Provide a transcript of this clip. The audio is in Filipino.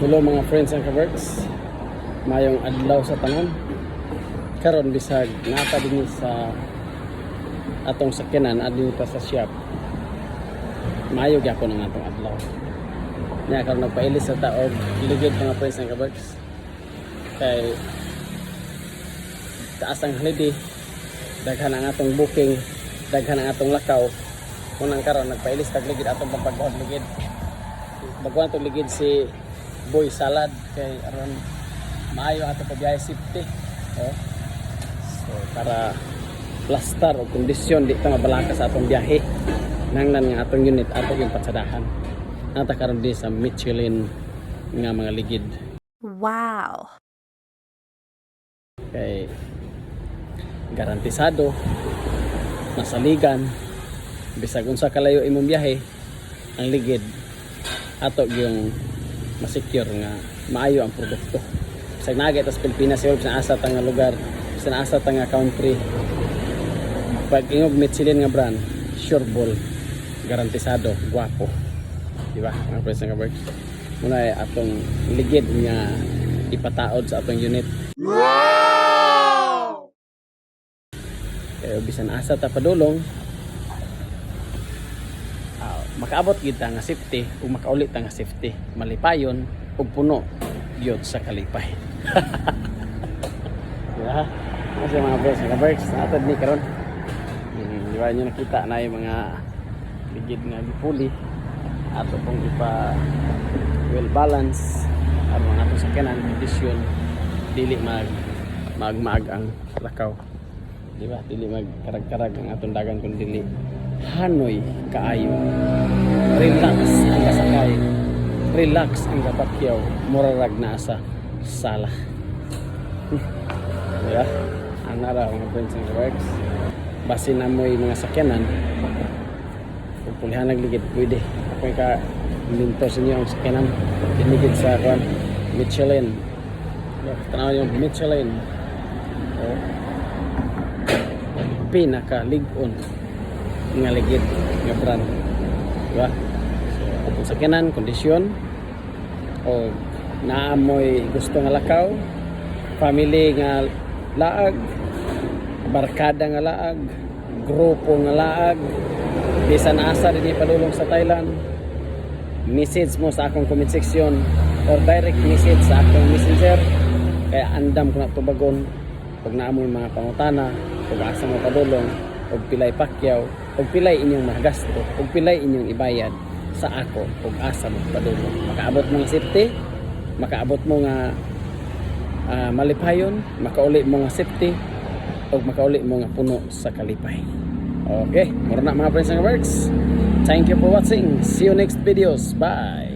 Hello mga friends and kaworks, mayong adlaw sa tanan. Karon bisag nata dinhi sa atong sakyanan adto pa sa shop. Mayo gyapon ang atong adlaw. Nya karon nagpailis sa taog ligid mga friends and kaworks. Kay taas ang holiday, daghan ang atong booking, daghan ang atong lakaw. Unang karon nagpailis tag ligid atong pagpagod ligid. Baguhan to ligid si Boy Salad kay aron maayo ato pagbiyahe safety. So para plaster o kondisyon di ta mabalaka sa atong biyahe nangnan nga atong unit ato yung patsadahan. Nata karon di sa Michelin nga mga ligid. Wow. Kay garantisado masaligan bisag unsa kalayo imong biyahe ang ligid ato yung ma-secure nga maayo ang produkto. Bisag nagay ta sa Pilipinas siguro sa asa ta nga lugar, sa asa ta nga country. Pag ingog Michelin nga brand, sure ball, garantisado, guwapo. Di ba? Mga friends nga works. Muna ay atong ligid nga ipataod sa atong unit. Wow! Kaya bisan asa ta padulong, makaabot gid ta nga safety ug makaulit ta nga safety, malipayon ug puno gyud sa kalipay. Diba? Kasi mga boss, mga works atad ni karon. Di ba nyo nakita na yung mga ligid nga gipuli ato pong ipa well balance aron ato sakyanan kondisyon dili magmaag ang lakaw. Di ba? Dili magkarag-karag ang atong dagan kun dili hanoy kaayo. Relax ang kasakay, relax ang kapakyaw, murarag na sa sala. Diba? Ang nara mga friends and works, basin na mo yung mga sakyanan kung pulihan nagligid pwede ako yung ka-minto sa inyo ang sakyanan dinigid sa Michelin. Tanaw yung Michelin pinaka-ligon nga ligid nga brand, diba? So atong sakyanan kondisyon o naamoy gusto nga lakaw, family nga laag, barkada nga laag, grupo nga laag, bisan asa din padulong sa Thailand, message mo sa akong comment section or direct message sa akong messenger kaya andam ko na tubagon pag naamoy mga pangutana ug asa mo padulong ug pilay pakyaw ug pilay inyong mahagasto ug pilay inyong ibayad sa ako ug asa mo padulong. Makaabot mo nga safety, makaabot mo nga malipayon, makauli mo nga safety ug makauli mo nga puno sa kalipay. Okay, mura na mga friends and works. Thank you for watching. See you next videos. Bye.